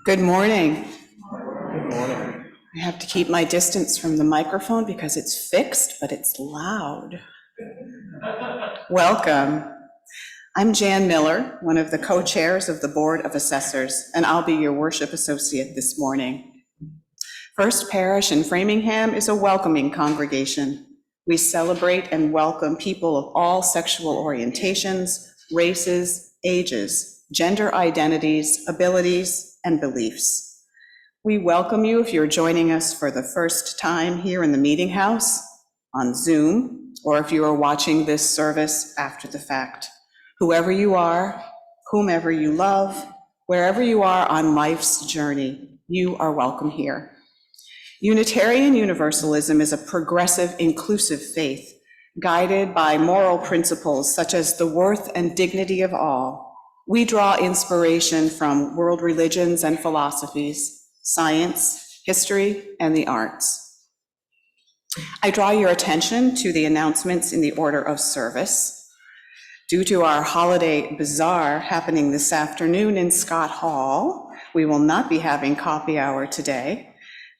Good morning. Good morning. I have to keep my distance from the microphone because it's fixed, but it's loud. Welcome. I'm Jan Miller, one of the co-chairs of the Board of Assessors, and I'll be your worship associate this morning. First Parish in Framingham is a welcoming congregation. We celebrate and welcome people of all sexual orientations, races, ages, gender identities, abilities, and beliefs. We welcome you if you're joining us for the first time here in the Meeting House, on Zoom, or if you are watching this service after the fact. Whoever you are, whomever you love, wherever you are on life's journey, you are welcome here. Unitarian Universalism is a progressive, inclusive faith guided by moral principles such as the worth and dignity of all. We draw inspiration from world religions and philosophies, science, history, and the arts. I draw your attention to the announcements in the order of service. Due to our holiday bazaar happening this afternoon in Scott Hall, we will not be having coffee hour today.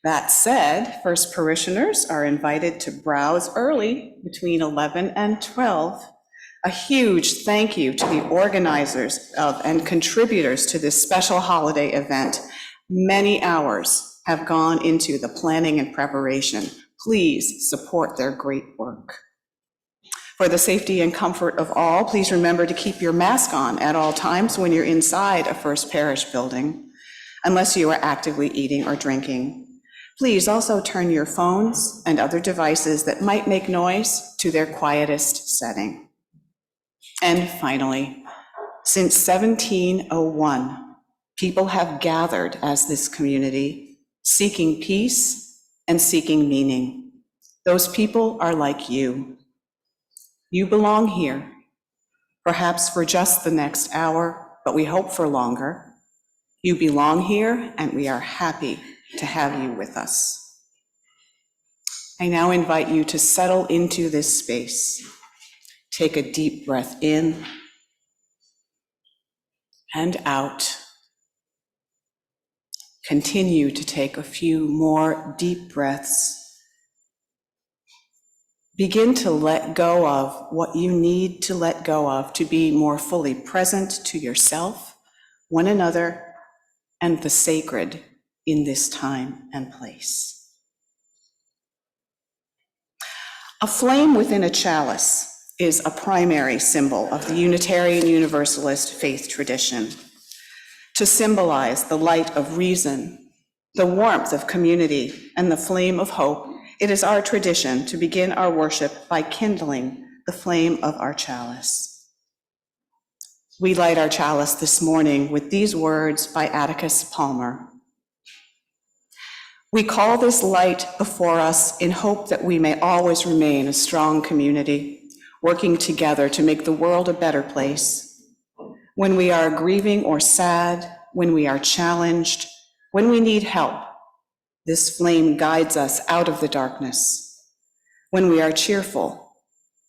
That said, first parishioners are invited to browse early between 11 and 12. A huge thank you to the organizers of and contributors to this special holiday event. Many hours have gone into the planning and preparation. Please support their great work. For the safety and comfort of all, please remember to keep your mask on at all times when you're inside a First Parish building, unless you are actively eating or drinking. Please also turn your phones and other devices that might make noise to their quietest setting. And finally, since 1701, people have gathered as this community, seeking peace and seeking meaning. Those people are like you. You belong here, perhaps for just the next hour, but we hope for longer. You belong here, and we are happy to have you with us. I now invite you to settle into this space. Take a deep breath in and out. Continue to take a few more deep breaths. Begin to let go of what you need to let go of to be more fully present to yourself, one another, and the sacred in this time and place. A flame within a chalice is a primary symbol of the Unitarian Universalist faith tradition. To symbolize the light of reason, the warmth of community, and the flame of hope, it is our tradition to begin our worship by kindling the flame of our chalice. We light our chalice this morning with these words by Atticus Palmer. We call this light before us in hope that we may always remain a strong community, working together to make the world a better place. When we are grieving or sad, when we are challenged, when we need help, this flame guides us out of the darkness. When we are cheerful,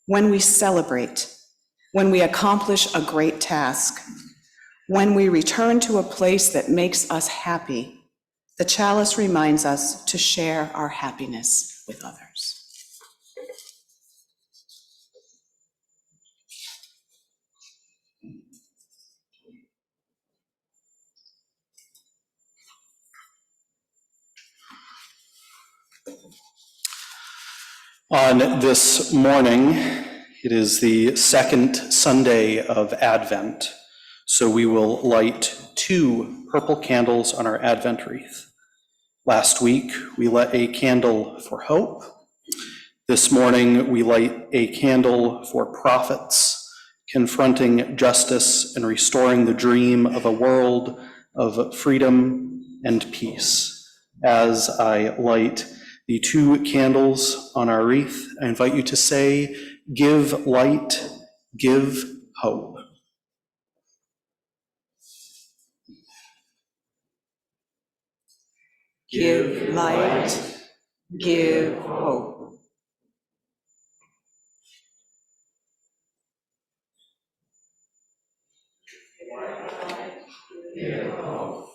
when we celebrate, when we accomplish a great task, when we return to a place that makes us happy, the chalice reminds us to share our happiness with others. On this morning, it is the second Sunday of Advent, so we will light 2 purple candles on our Advent wreath. Last week, we lit a candle for hope. This morning, we light a candle for prophets, confronting justice and restoring the dream of a world of freedom and peace. As I light the 2 candles on our wreath, I invite you to say, "Give light, give hope." Give light, give hope. Give hope.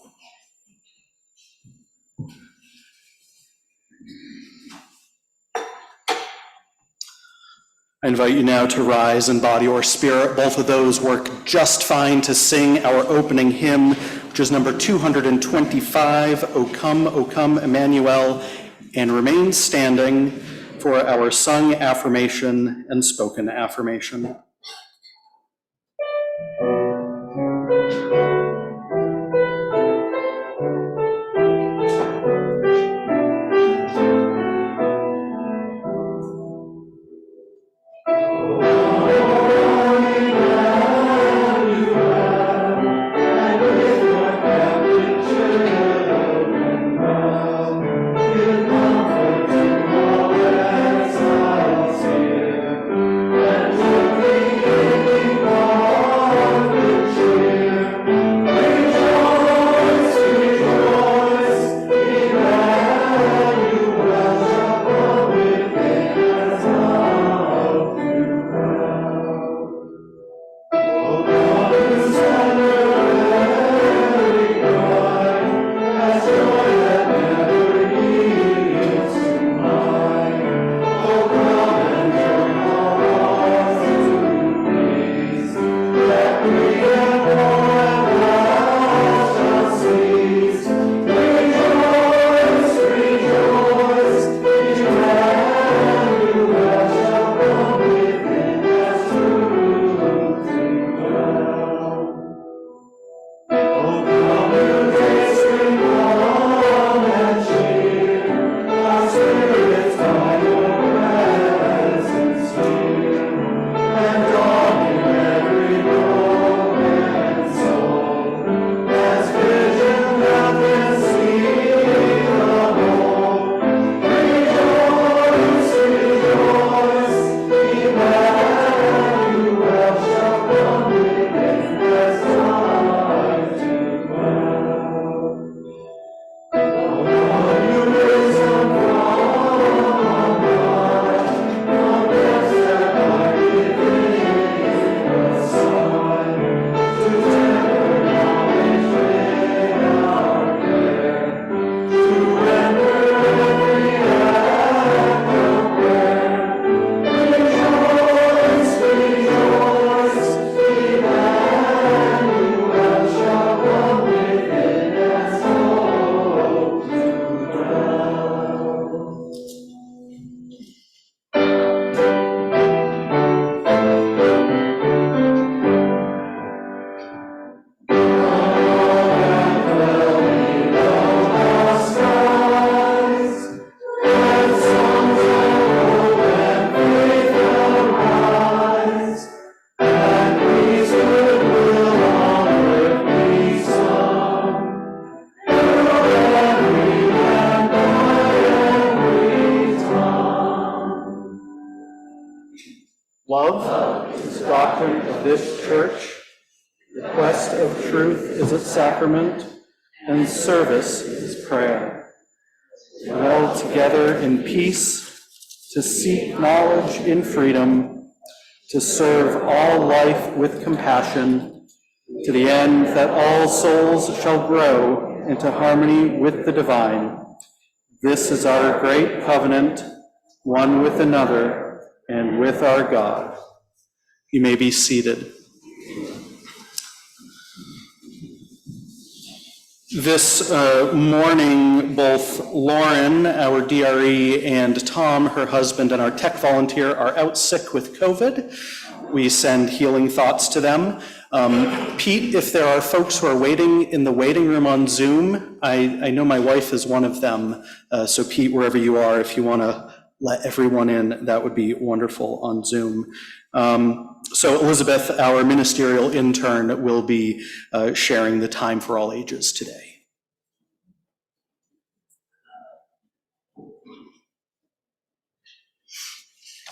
I invite you now to rise in body or spirit. Both of those work just fine to sing our opening hymn, which is number 225, O Come, Emmanuel, and remain standing for our sung affirmation and spoken affirmation. Thank you. Love is the doctrine of this church. The quest of truth is its sacrament, and service is prayer. All together in peace, to seek knowledge in freedom, to serve all life with compassion, to the end that all souls shall grow into harmony with the divine. This is our great covenant, one with another and with our God. You may be seated. This morning, both Lauren, our DRE, and Tom, her husband, and our tech volunteer are out sick with COVID. We send healing thoughts to them. Pete, if there are folks who are waiting in the waiting room on Zoom, I know my wife is one of them. So Pete, wherever you are, if you want to let everyone in, that would be wonderful on Zoom. So Elizabeth, our ministerial intern, will be sharing the time for all ages today.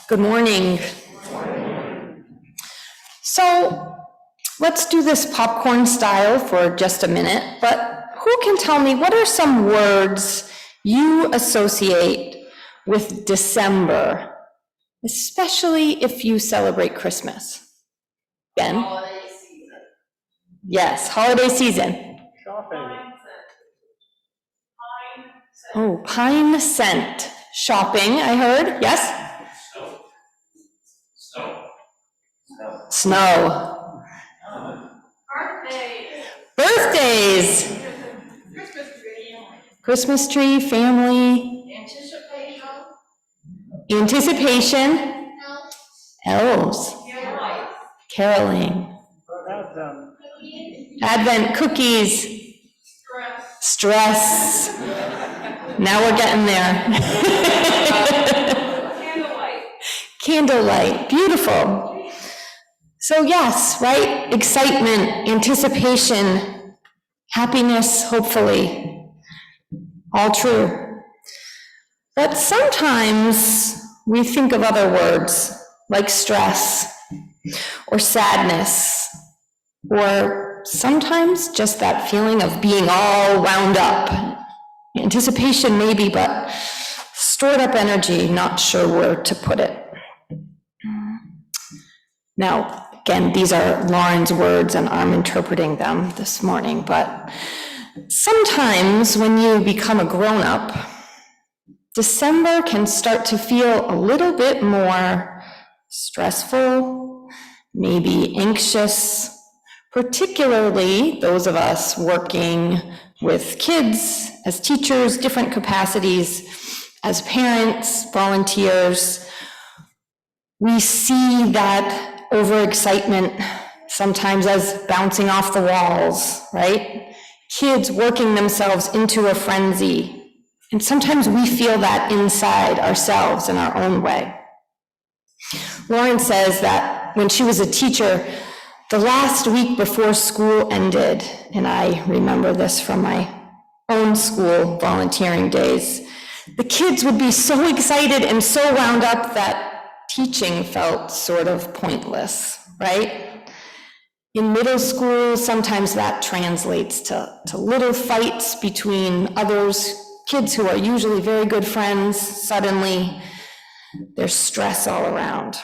Good morning. So let's do this popcorn style for just a minute, but who can tell me what are some words you associate with December, especially if you celebrate Christmas? Ben? Holiday season. Yes, holiday season. Shopping. Oh, pine scent. Shopping, I heard. Yes? Snow. Birthdays. Christmas tree, family. Anticipation. Elves. Caroling. Advent cookies. Stress. Now we're getting there. Candlelight. Beautiful. So yes, right? Excitement, anticipation, happiness, hopefully. All true. But sometimes we think of other words like stress or sadness, or sometimes just that feeling of being all wound up. Anticipation maybe, but stored up energy, not sure where to put it. Now, again, these are Lauren's words and I'm interpreting them this morning, but sometimes when you become a grown-up, December can start to feel a little bit more stressful, maybe anxious, particularly those of us working with kids, as teachers, different capacities, as parents, volunteers. We see that overexcitement sometimes as bouncing off the walls, right? Kids working themselves into a frenzy. And sometimes we feel that inside ourselves in our own way. Lauren says that when she was a teacher, the last week before school ended, and I remember this from my own school volunteering days, the kids would be so excited and so wound up that teaching felt sort of pointless, right? In middle school, sometimes that translates to little fights between others, kids who are usually very good friends. Suddenly, there's stress all around.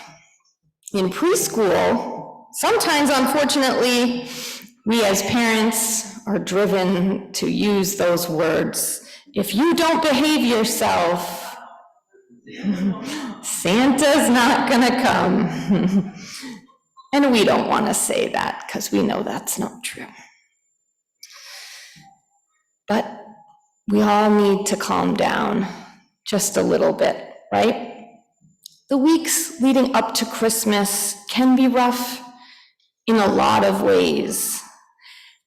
In preschool, sometimes, unfortunately, we as parents are driven to use those words. If you don't behave yourself, Santa's not gonna come. And we don't want to say that because we know that's not true. But we all need to calm down just a little bit, right? The weeks leading up to Christmas can be rough in a lot of ways.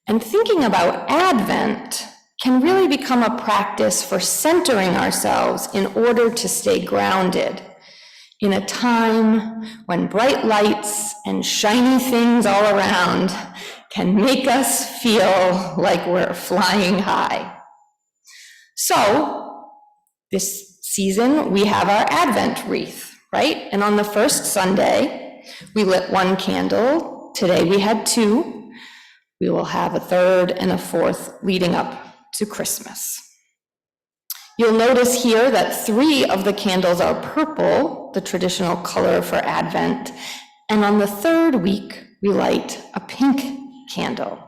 And thinking about Advent can really become a practice for centering ourselves in order to stay grounded in a time when bright lights and shiny things all around can make us feel like we're flying high. So, this season we have our Advent wreath, right? And on the first Sunday, we lit one candle. Today we had two. We will have a third and a fourth leading up to Christmas. You'll notice here that 3 of the candles are purple, the traditional color for Advent, and on the 3rd week, we light a pink candle.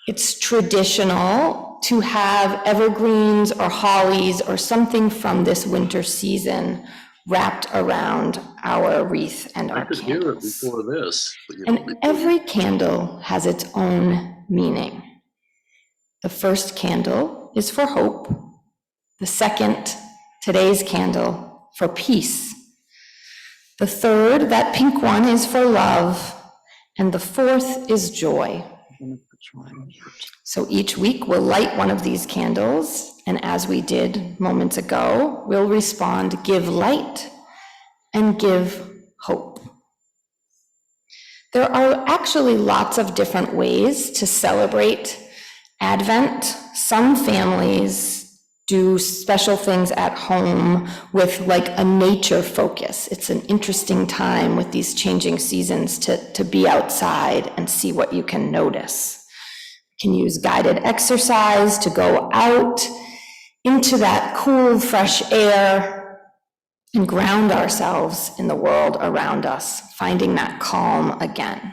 It's traditional to have evergreens or hollies or something from this winter season wrapped around our wreath and our candles. I could hear it before this. And every candle has its own meaning. The first candle is for hope. The second, today's candle, for peace. The third, that pink one, is for love. And the fourth is joy. So each week we'll light one of these candles, and as we did moments ago, we'll respond, give light and give hope. There are actually lots of different ways to celebrate Advent. Some families do special things at home with like a nature focus. It's an interesting time with these changing seasons to be outside and see what you can notice. You can use guided exercise to go out into that cool, fresh air and ground ourselves in the world around us, finding that calm again.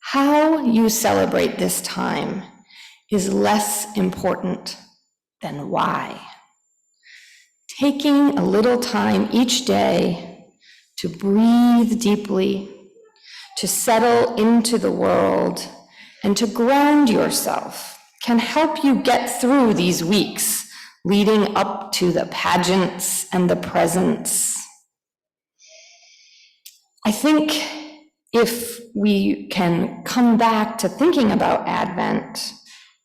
How you celebrate this time is less important than why. Taking a little time each day to breathe deeply, to settle into the world, and to ground yourself can help you get through these weeks leading up to the pageants and the presents. I think if we can come back to thinking about Advent,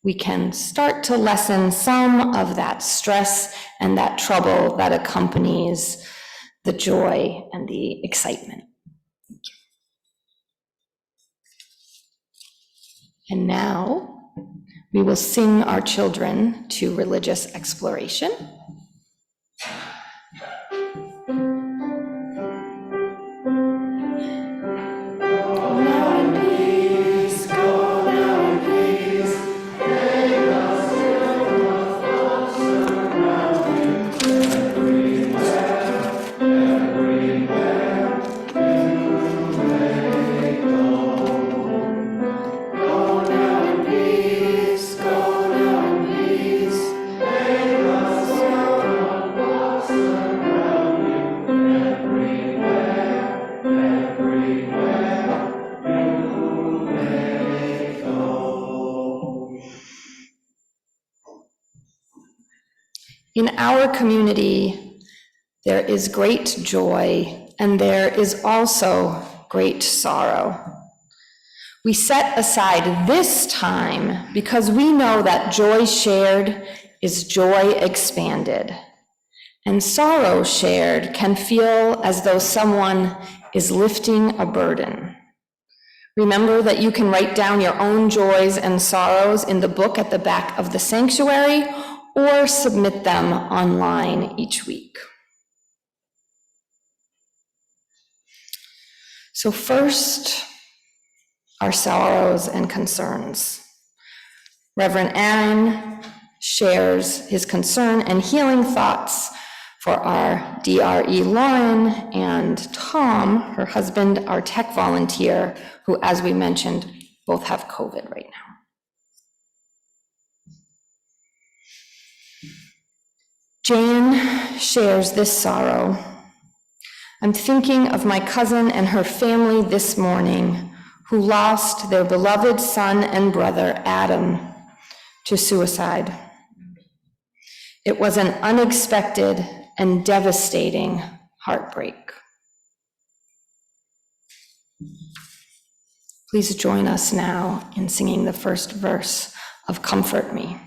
we can start to lessen some of that stress and that trouble that accompanies the joy and the excitement. And now we will sing our children to religious exploration. In our community, there is great joy, and there is also great sorrow. We set aside this time because we know that joy shared is joy expanded, and sorrow shared can feel as though someone is lifting a burden. Remember that you can write down your own joys and sorrows in the book at the back of the sanctuary, or submit them online each week. So first, our sorrows and concerns. Reverend Aaron shares his concern and healing thoughts for our DRE Lauren and Tom, her husband, our tech volunteer, who, as we mentioned, both have COVID right now. Jane shares this sorrow. I'm thinking of my cousin and her family this morning who lost their beloved son and brother, Adam, to suicide. It was an unexpected and devastating heartbreak. Please join us now in singing the first verse of Comfort Me.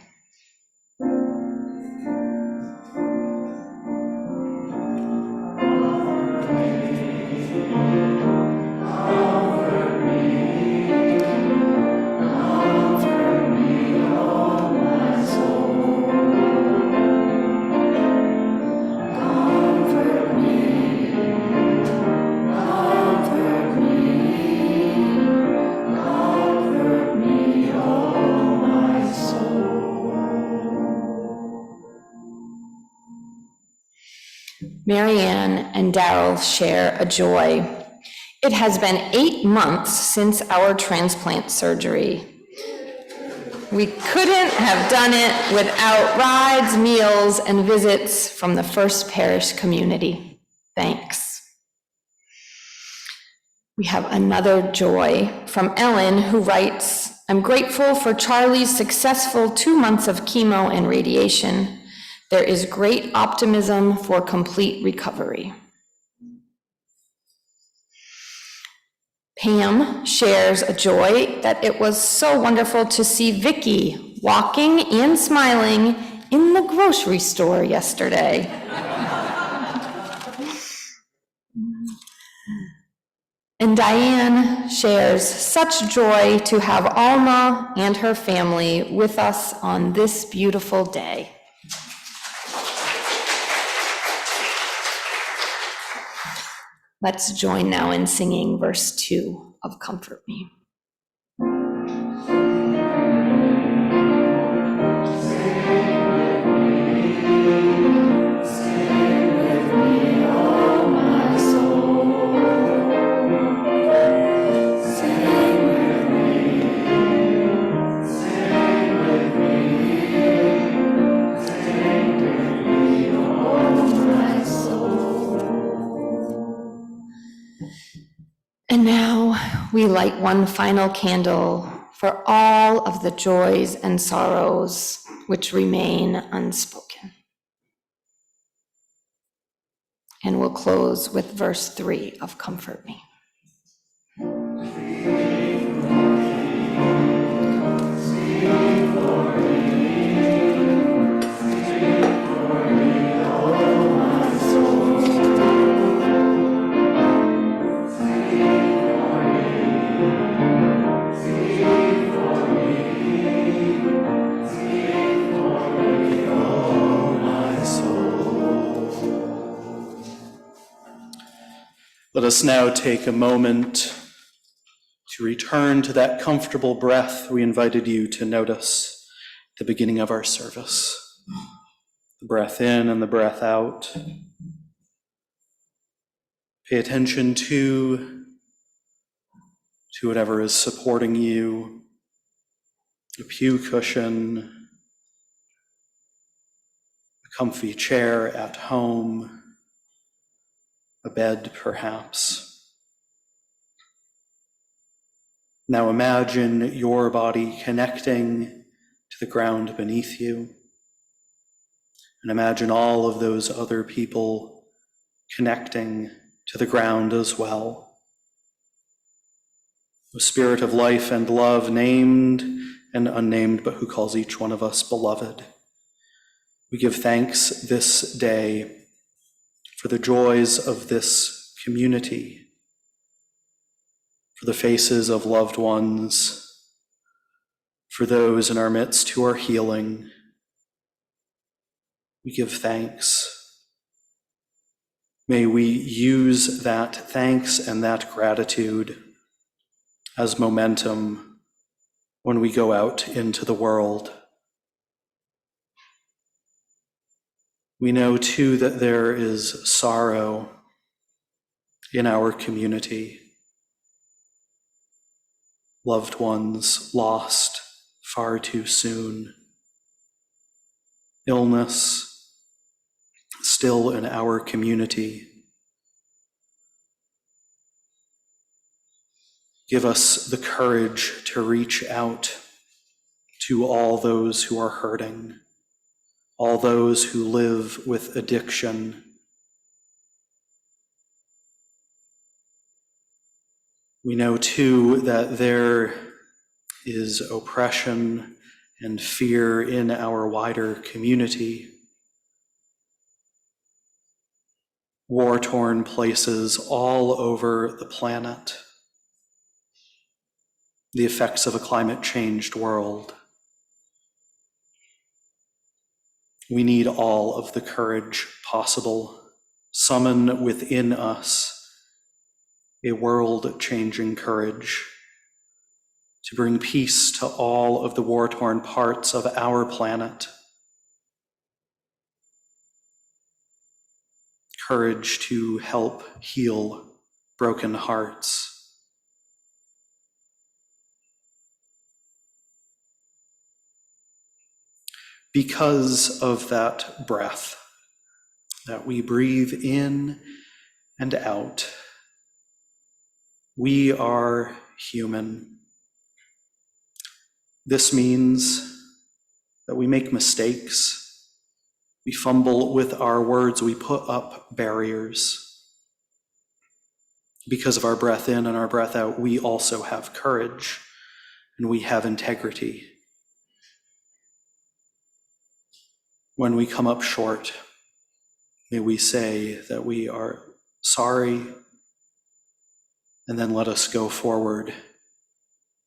Marianne and Daryl share a joy. It has been 8 months since our transplant surgery. We couldn't have done it without rides, meals, and visits from the First Parish community. Thanks. We have another joy from Ellen, who writes, I'm grateful for Charlie's successful 2 months of chemo and radiation. There is great optimism for complete recovery. Pam shares a joy that it was so wonderful to see Vicky walking and smiling in the grocery store yesterday. And Diane shares such joy to have Alma and her family with us on this beautiful day. Let's join now in singing verse 2 of Comfort Me. And now we light one final candle for all of the joys and sorrows which remain unspoken. And we'll close with verse 3 of Comfort Me. Let us now take a moment to return to that comfortable breath we invited you to notice at the beginning of our service. The breath in and the breath out. Pay attention to whatever is supporting you, a pew cushion, a comfy chair at home, a bed perhaps. Now imagine your body connecting to the ground beneath you. And imagine all of those other people connecting to the ground as well. The Spirit of life and love, named and unnamed, but who calls each one of us beloved. We give thanks this day for the joys of this community, for the faces of loved ones, for those in our midst who are healing. We give thanks. May we use that thanks and that gratitude as momentum when we go out into the world. We know too that there is sorrow in our community. Loved ones lost far too soon. Illness still in our community. Give us the courage to reach out to all those who are hurting, all those who live with addiction. We know too that there is oppression and fear in our wider community. War-torn places all over the planet. The effects of a climate-changed world. We need all of the courage possible. Summon within us a world-changing courage to bring peace to all of the war-torn parts of our planet. courage to help heal broken hearts. Because of that breath that we breathe in and out, we are human. This means that we make mistakes, we fumble with our words, we put up barriers. Because of our breath in and our breath out, we also have courage and we have integrity. When we come up short, may we say that we are sorry, and then let us go forward,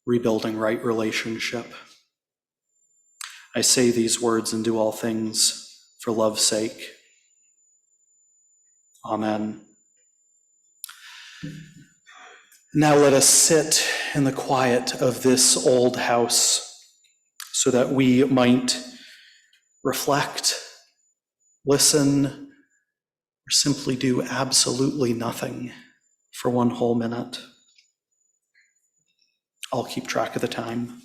rebuilding right relationship. I say these words and do all things for love's sake. Amen. Now let us sit in the quiet of this old house so that we might reflect, listen, or simply do absolutely nothing for one whole minute. I'll keep track of the time.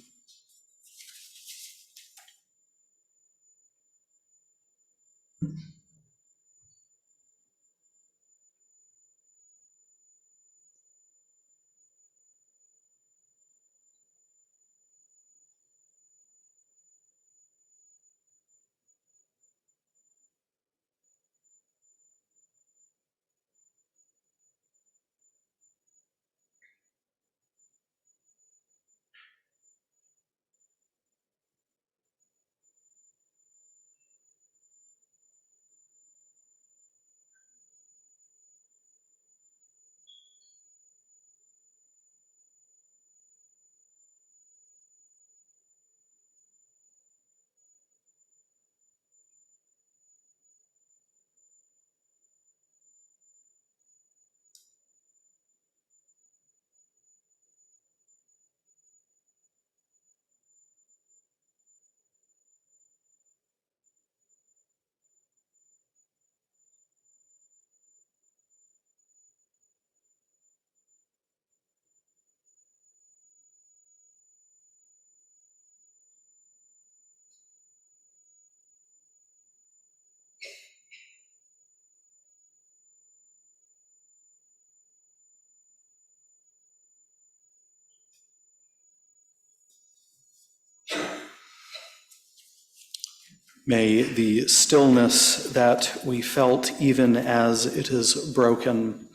May the stillness that we felt even as it is broken,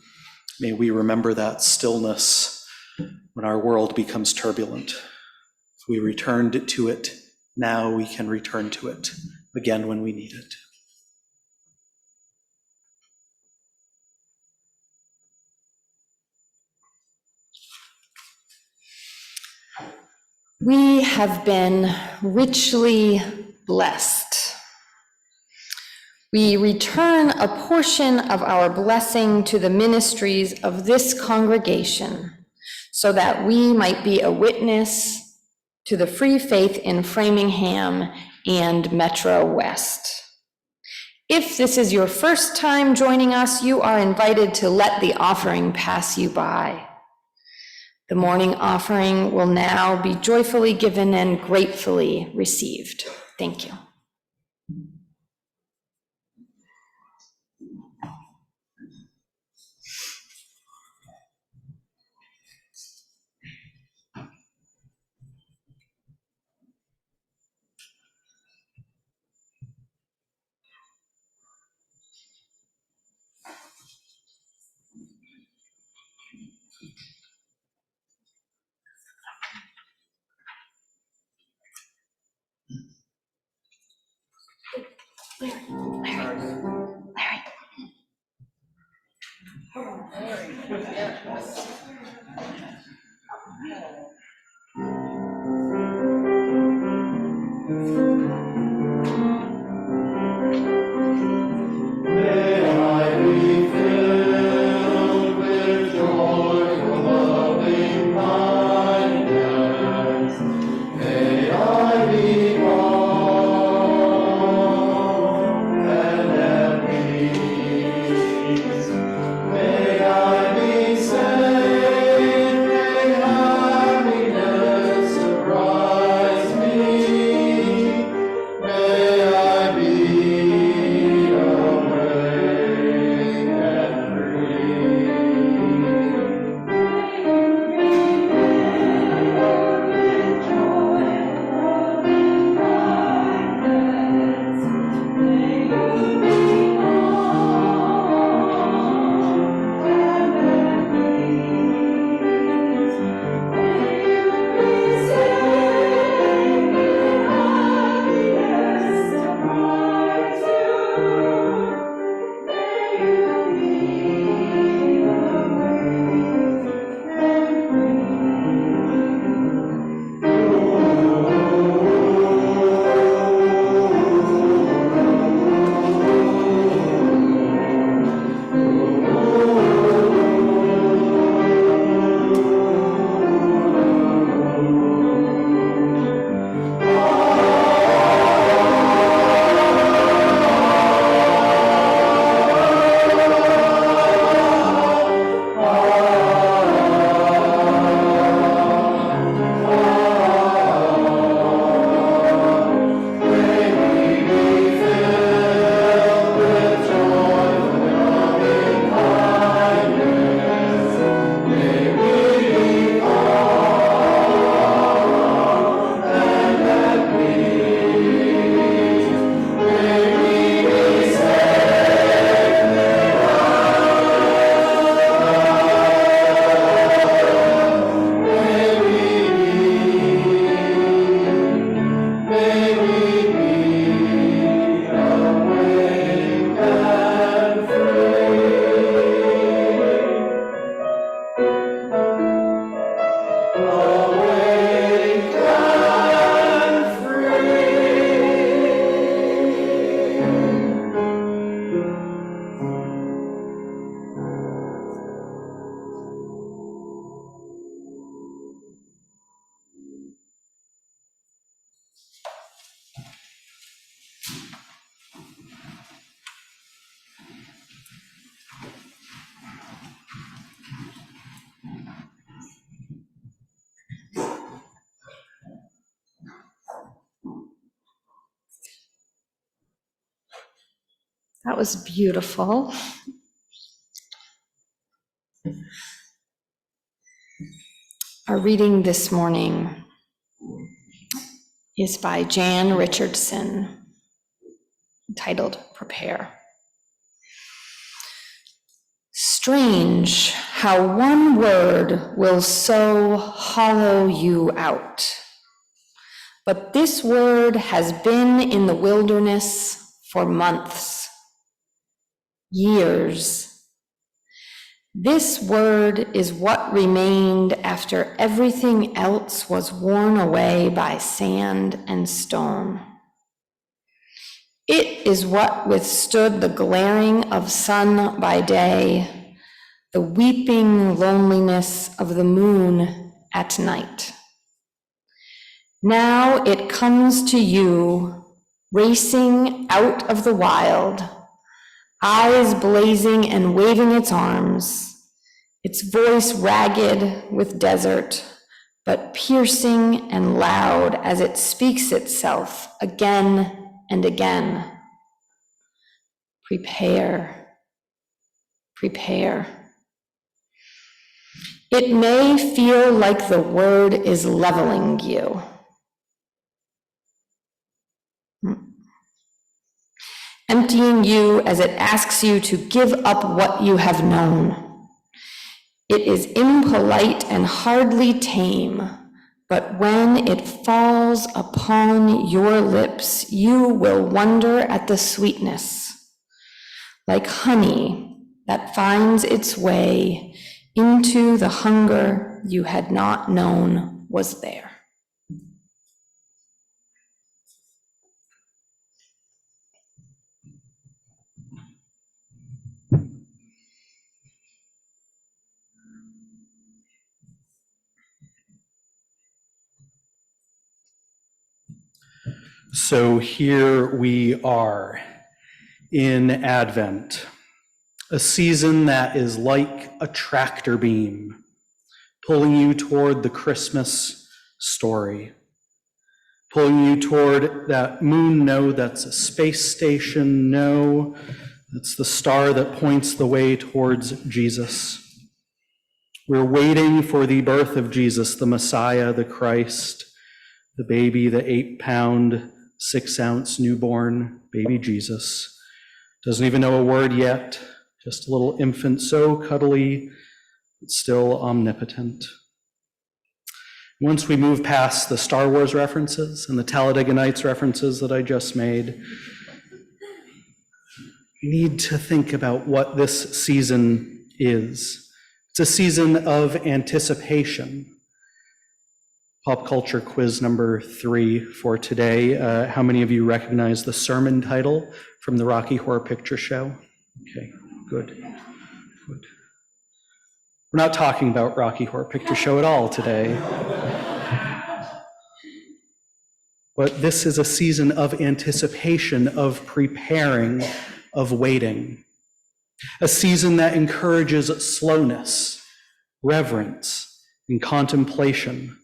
may we remember that stillness when our world becomes turbulent. If we returned to it now, we can return to it again when we need it. We have been richly blessed. We return a portion of our blessing to the ministries of this congregation so that we might be a witness to the free faith in Framingham and Metro West. If this is your first time joining us, you are invited to let the offering pass you by. The morning offering will now be joyfully given and gratefully received. Thank you. That was beautiful. Our reading this morning is by Jan Richardson, titled Prepare. Strange how one word will so hollow you out. But this word has been in the wilderness for months, years. This word is what remained after everything else was worn away by sand and stone. It is what withstood the glaring of sun by day, the weeping loneliness of the moon at night. Now it comes to you, racing out of the wild, eyes blazing and waving its arms, its voice ragged with desert, but piercing and loud as it speaks itself again and again. Prepare, prepare. It may feel like the word is leveling you. Emptying you as it asks you to give up what you have known. It is impolite and hardly tame, but when it falls upon your lips, you will wonder at the sweetness, like honey that finds its way into the hunger you had not known was there. So here we are in Advent, a season that is like a tractor beam, pulling you toward the Christmas story, pulling you toward that moon, no, that's a space station, no, that's the star that points the way towards Jesus. We're waiting for the birth of Jesus, the Messiah, the Christ, the baby, the 8-pound, 6-ounce newborn baby Jesus. Doesn't even know a word yet, just a little infant, so cuddly, but still omnipotent. Once we move past the Star Wars references and the Talladega Nights references that I just made, we need to think about what this season is. It's a season of anticipation. Pop culture quiz number 3 for today. How many of you recognize the sermon title from the Rocky Horror Picture Show? Okay, good. We're not talking about Rocky Horror Picture Show at all today. But this is a season of anticipation, of preparing, of waiting. A season that encourages slowness, reverence, and contemplation.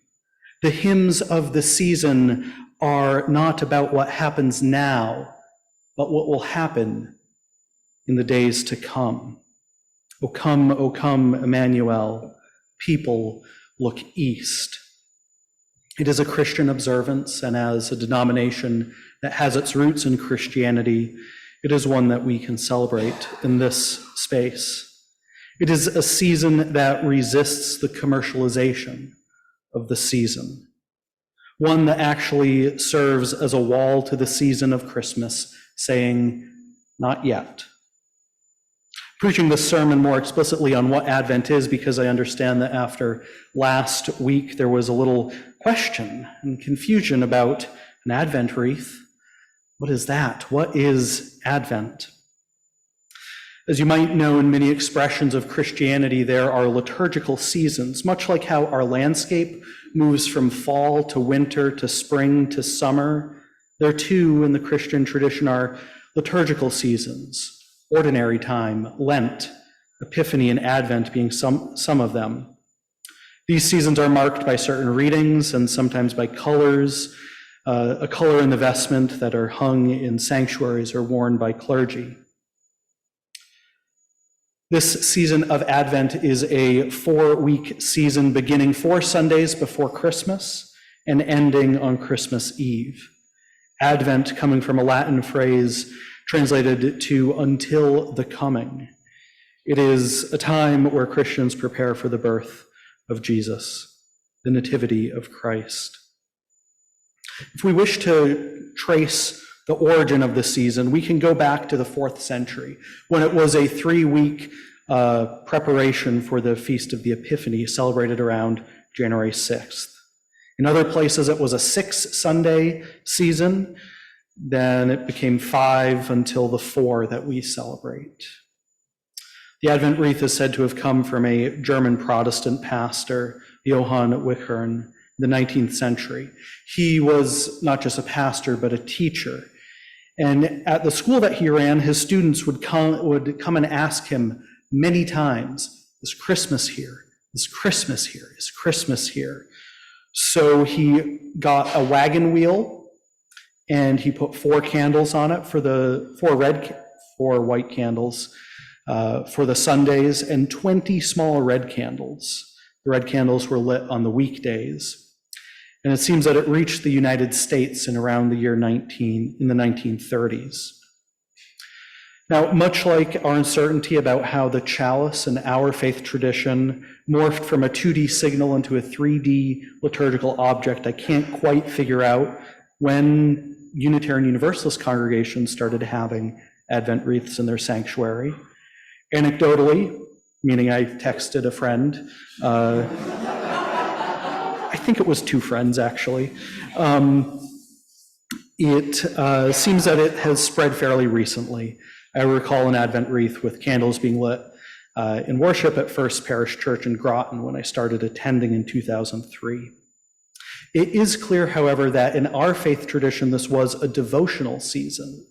The hymns of the season are not about what happens now, but what will happen in the days to come. O come, Emmanuel, people look east. It is a Christian observance, and as a denomination that has its roots in Christianity, it is one that we can celebrate in this space. It is a season that resists the commercialization of the season, one that actually serves as a wall to the season of Christmas, saying, not yet. Preaching this sermon more explicitly on what Advent is, because I understand that after last week there was a little question and confusion about an Advent wreath. What is that? What is Advent? As you might know, in many expressions of Christianity, there are liturgical seasons, much like how our landscape moves from fall to winter to spring to summer. There too, in the Christian tradition, are liturgical seasons, ordinary time, Lent, Epiphany, and Advent being some of them. These seasons are marked by certain readings and sometimes by colors, a color in the vestment that are hung in sanctuaries or worn by clergy. This season of Advent is a 4-week season beginning 4 Sundays before Christmas and ending on Christmas Eve. Advent coming from a Latin phrase translated to until the coming. It is a time where Christians prepare for the birth of Jesus, the nativity of Christ. If we wish to trace the origin of the season, we can go back to the 4th century, when it was a 3-week preparation for the Feast of the Epiphany, celebrated around January 6th. In other places, it was a 6-Sunday season. Then it became 5 until the 4 that we celebrate. The Advent wreath is said to have come from a German Protestant pastor, Johann Wichern, in the 19th century. He was not just a pastor, but a teacher. And at the school that he ran, his students would come and ask him many times, "Is Christmas here? Is Christmas here? Is Christmas here?" So he got a wagon wheel and he put 4 candles on it for the 4 white candles for the Sundays, and 20 small red candles. The red candles were lit on the weekdays. And it seems that it reached the United States in around the year in the 1930s. Now, much like our uncertainty about how the chalice in our faith tradition morphed from a 2D signal into a 3D liturgical object, I can't quite figure out when Unitarian Universalist congregations started having Advent wreaths in their sanctuary. Anecdotally, meaning I texted a friend, I think it was 2 friends actually, it seems that it has spread fairly recently. I recall an Advent wreath with candles being lit in worship at First Parish Church in Groton when I started attending in 2003. It is clear, however, that in our faith tradition, this was a devotional season,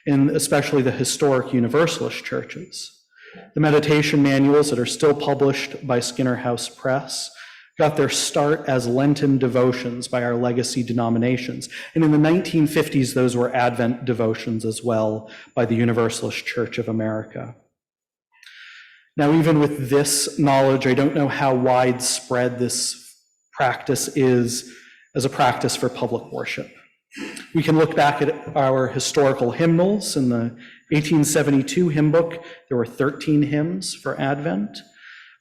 in especially the historic Universalist churches. The meditation manuals that are still published by Skinner House Press got their start as Lenten devotions by our legacy denominations. And in the 1950s, those were Advent devotions as well by the Universalist Church of America. Now, even with this knowledge, I don't know how widespread this practice is as a practice for public worship. We can look back at our historical hymnals. In the 1872 hymn book, there were 13 hymns for Advent.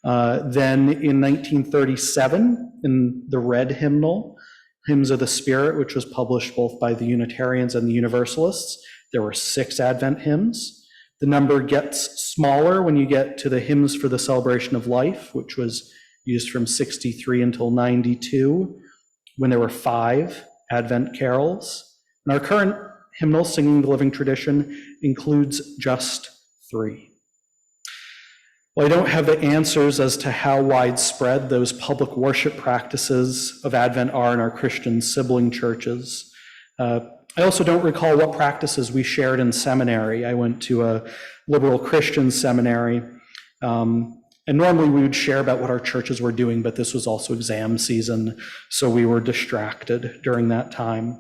Then in 1937, in the Red Hymnal, Hymns of the Spirit, which was published both by the Unitarians and the Universalists, there were 6 Advent hymns. The number gets smaller when you get to the Hymns for the Celebration of Life, which was used from 63 until 92, when there were 5 Advent carols. And our current hymnal, Singing the Living Tradition, includes just 3. Well, I don't have the answers as to how widespread those public worship practices of Advent are in our Christian sibling churches. I also don't recall what practices we shared in seminary. I went to a liberal Christian seminary, and normally we would share about what our churches were doing, but this was also exam season, so we were distracted during that time.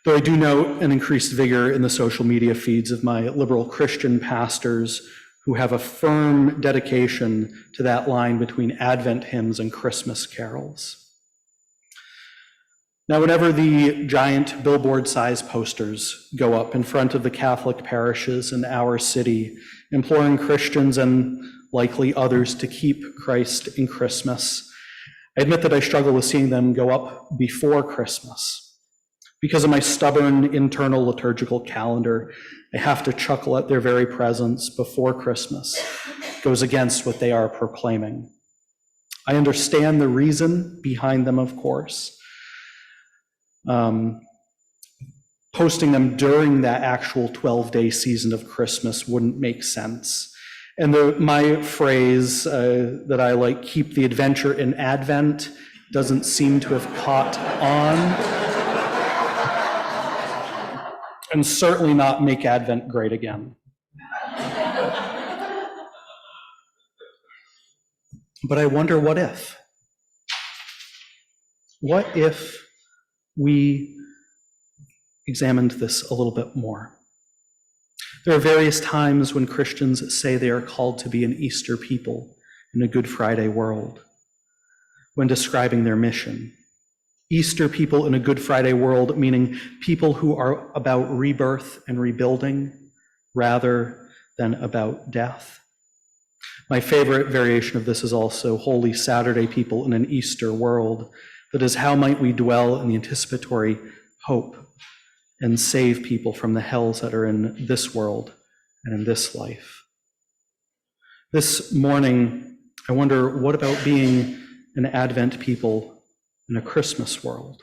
Though I do note an increased vigor in the social media feeds of my liberal Christian pastors who have a firm dedication to that line between Advent hymns and Christmas carols. Now, whenever the giant billboard-sized posters go up in front of the Catholic parishes in our city, imploring Christians and likely others to keep Christ in Christmas, I admit that I struggle with seeing them go up before Christmas. Because of my stubborn internal liturgical calendar, I have to chuckle at their very presence before Christmas. It goes against what they are proclaiming. I understand the reason behind them, of course. Posting them during that actual 12-day season of Christmas wouldn't make sense. And my phrase that I like, keep the adventure in Advent, doesn't seem to have caught on. And certainly not make Advent great again. But I wonder, what if? What if we examined this a little bit more? There are various times when Christians say they are called to be an Easter people in a Good Friday world when describing their mission. Easter people in a Good Friday world, meaning people who are about rebirth and rebuilding rather than about death. My favorite variation of this is also Holy Saturday people in an Easter world. That is, how might we dwell in the anticipatory hope and save people from the hells that are in this world and in this life. This morning, I wonder, what about being an Advent people in a Christmas world?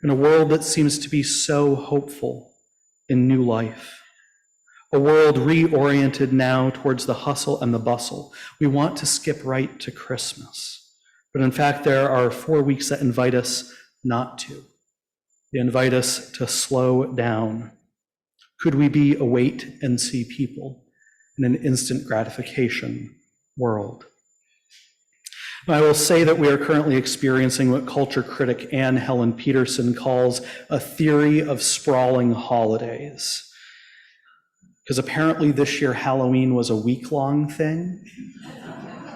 In a world that seems to be so hopeful in new life. A world reoriented now towards the hustle and the bustle. We want to skip right to Christmas. But in fact, there are 4 weeks that invite us not to. They invite us to slow down. Could we be a wait and see people in an instant gratification world? I will say that we are currently experiencing what culture critic Anne Helen Peterson calls a theory of sprawling holidays. Because apparently this year Halloween was a week-long thing.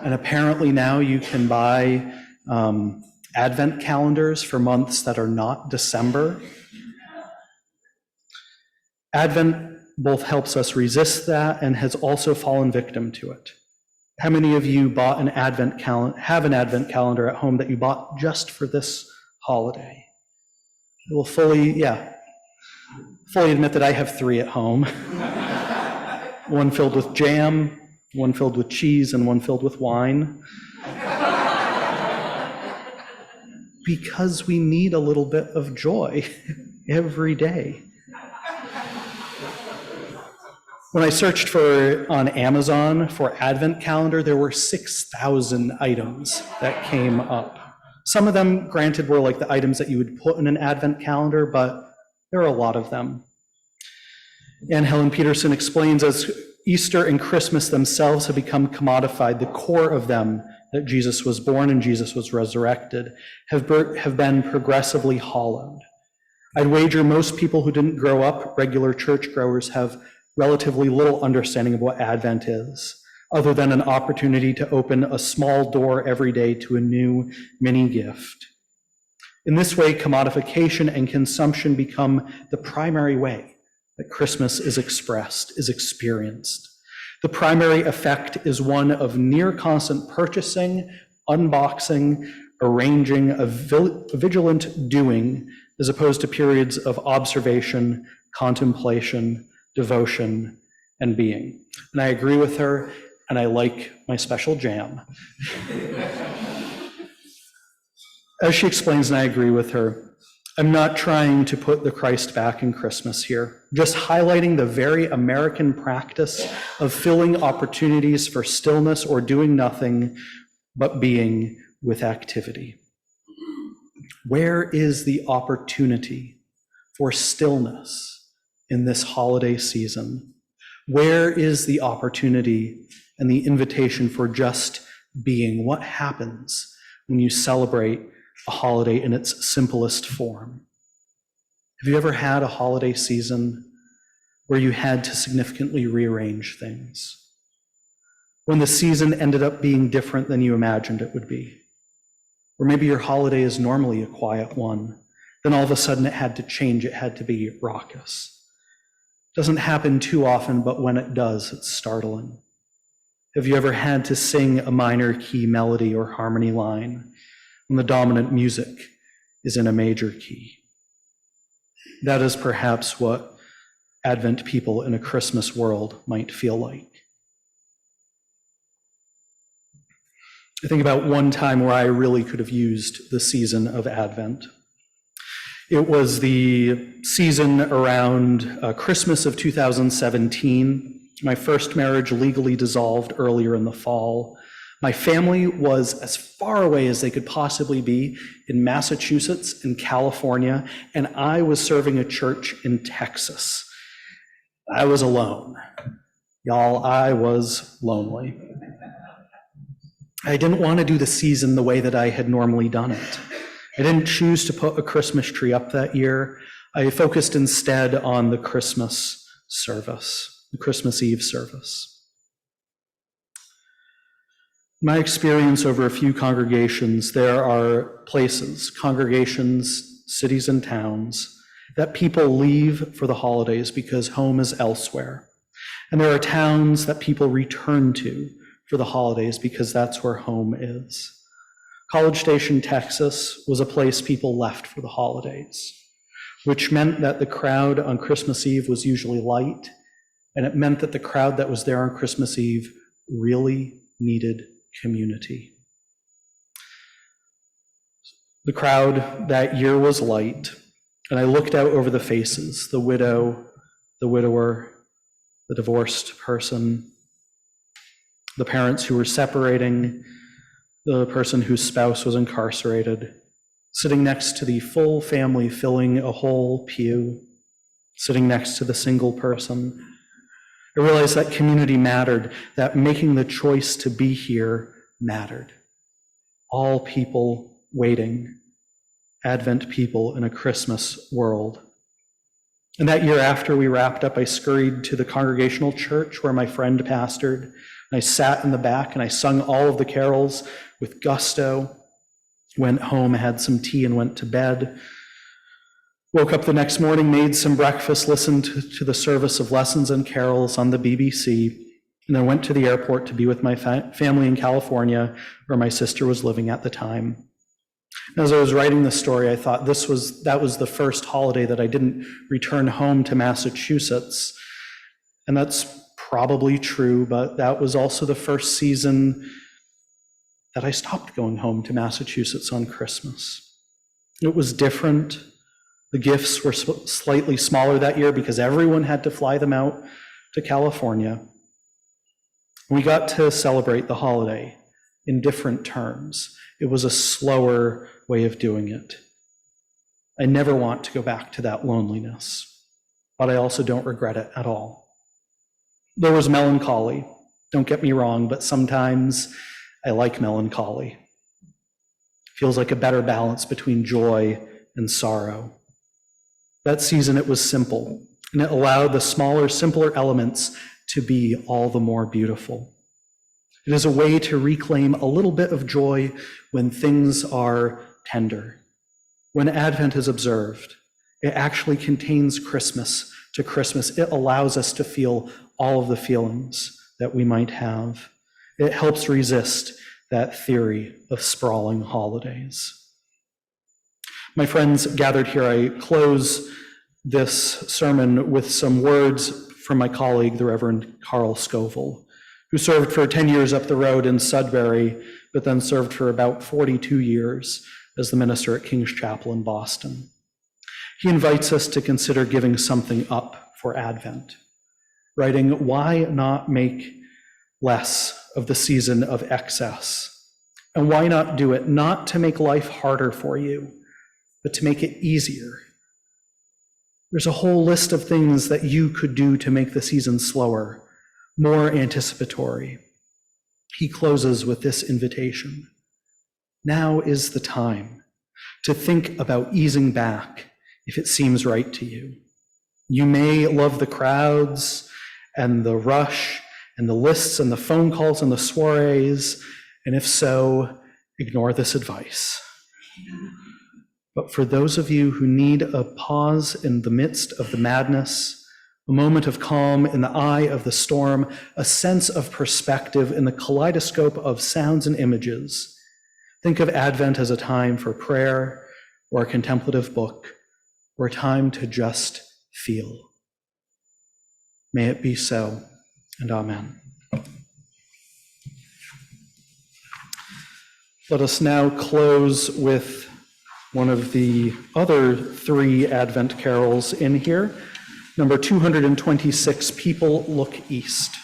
And apparently now you can buy Advent calendars for months that are not December. Advent both helps us resist that and has also fallen victim to it. How many of you bought an Advent calendar, have an Advent calendar at home that you bought just for this holiday? I will fully admit that I have 3 at home. One filled with jam, one filled with cheese, and one filled with wine. Because we need a little bit of joy every day. When I searched on Amazon for Advent calendar, there were 6,000 items that came up. Some of them, granted, were like the items that you would put in an Advent calendar, but there are a lot of them. And Helen Peterson explains, as Easter and Christmas themselves have become commodified, the core of them, that Jesus was born and Jesus was resurrected, have been progressively hollowed. I'd wager most people who didn't grow up regular churchgoers have relatively little understanding of what Advent is, other than an opportunity to open a small door every day to a new mini gift. In this way, commodification and consumption become the primary way that Christmas is expressed, is experienced. The primary effect is one of near constant purchasing, unboxing, arranging, a vigilant doing, as opposed to periods of observation, contemplation, devotion, and being. And I agree with her, and I like my special jam. As she explains, and I agree with her, I'm not trying to put the Christ back in Christmas here, just highlighting the very American practice of filling opportunities for stillness or doing nothing but being with activity. Where is the opportunity for stillness in this holiday season? Where is the opportunity and the invitation for just being? What happens when you celebrate a holiday in its simplest form? Have you ever had a holiday season where you had to significantly rearrange things? When the season ended up being different than you imagined it would be? Or maybe your holiday is normally a quiet one, then all of a sudden it had to change, it had to be raucous. It doesn't happen too often, but when it does, it's startling. Have you ever had to sing a minor key melody or harmony line when the dominant music is in a major key? That is perhaps what Advent people in a Christmas world might feel like. I think about one time where I really could have used the season of Advent. It was the season around Christmas of 2017. My first marriage legally dissolved earlier in the fall. My family was as far away as they could possibly be in Massachusetts and California, and I was serving a church in Texas. I was alone. Y'all, I was lonely. I didn't want to do the season the way that I had normally done it. I didn't choose to put a Christmas tree up that year. I focused instead on the Christmas service, the Christmas Eve service. My experience over a few congregations, there are places, congregations, cities and towns, that people leave for the holidays because home is elsewhere. And there are towns that people return to for the holidays because that's where home is. College Station, Texas was a place people left for the holidays, which meant that the crowd on Christmas Eve was usually light, and it meant that the crowd that was there on Christmas Eve really needed community. The crowd that year was light, and I looked out over the faces, the widow, the widower, the divorced person, the parents who were separating, the person whose spouse was incarcerated, sitting next to the full family filling a whole pew, sitting next to the single person. I realized that community mattered, that making the choice to be here mattered. All people waiting, Advent people in a Christmas world. And that year after we wrapped up, I scurried to the Congregational Church where my friend pastored. I sat in the back and I sung all of the carols with gusto, went home, had some tea and went to bed. Woke up the next morning, made some breakfast, listened to the service of lessons and carols on the BBC, and then went to the airport to be with my family in California, where my sister was living at the time. As I was writing this story, I thought that was the first holiday that I didn't return home to Massachusetts. And that's probably true, but that was also the first season that I stopped going home to Massachusetts on Christmas. It was different. The gifts were slightly smaller that year because everyone had to fly them out to California. We got to celebrate the holiday in different terms. It was a slower way of doing it. I never want to go back to that loneliness, but I also don't regret it at all. There was melancholy, don't get me wrong, but sometimes I like melancholy. It feels like a better balance between joy and sorrow. That season, it was simple, and it allowed the smaller, simpler elements to be all the more beautiful. It is a way to reclaim a little bit of joy when things are tender. When Advent is observed, it actually contains Christmas to Christmas. It allows us to feel all of the feelings that we might have. It helps resist that theory of sprawling holidays. My friends gathered here, I close this sermon with some words from my colleague, the Reverend Carl Scoville, who served for 10 years up the road in Sudbury, but then served for about 42 years as the minister at King's Chapel in Boston. He invites us to consider giving something up for Advent, writing, "Why not make less of the season of excess? And why not do it not to make life harder for you, but to make it easier? There's a whole list of things that you could do to make the season slower, more anticipatory." He closes with this invitation. Now is the time to think about easing back if it seems right to you. You may love the crowds and the rush and the lists and the phone calls and the soirees, and if so, ignore this advice. But for those of you who need a pause in the midst of the madness, a moment of calm in the eye of the storm, a sense of perspective in the kaleidoscope of sounds and images, think of Advent as a time for prayer or a contemplative book or a time to just feel. May it be so, and amen. Let us now close with one of the other three Advent carols in here, number 226, People Look East.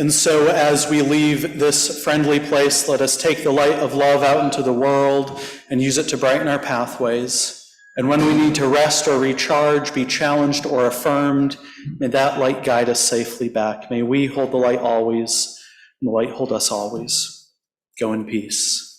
And so as we leave this friendly place, let us take the light of love out into the world and use it to brighten our pathways. And when we need to rest or recharge, be challenged or affirmed, may that light guide us safely back. May we hold the light always, and the light hold us always. Go in peace.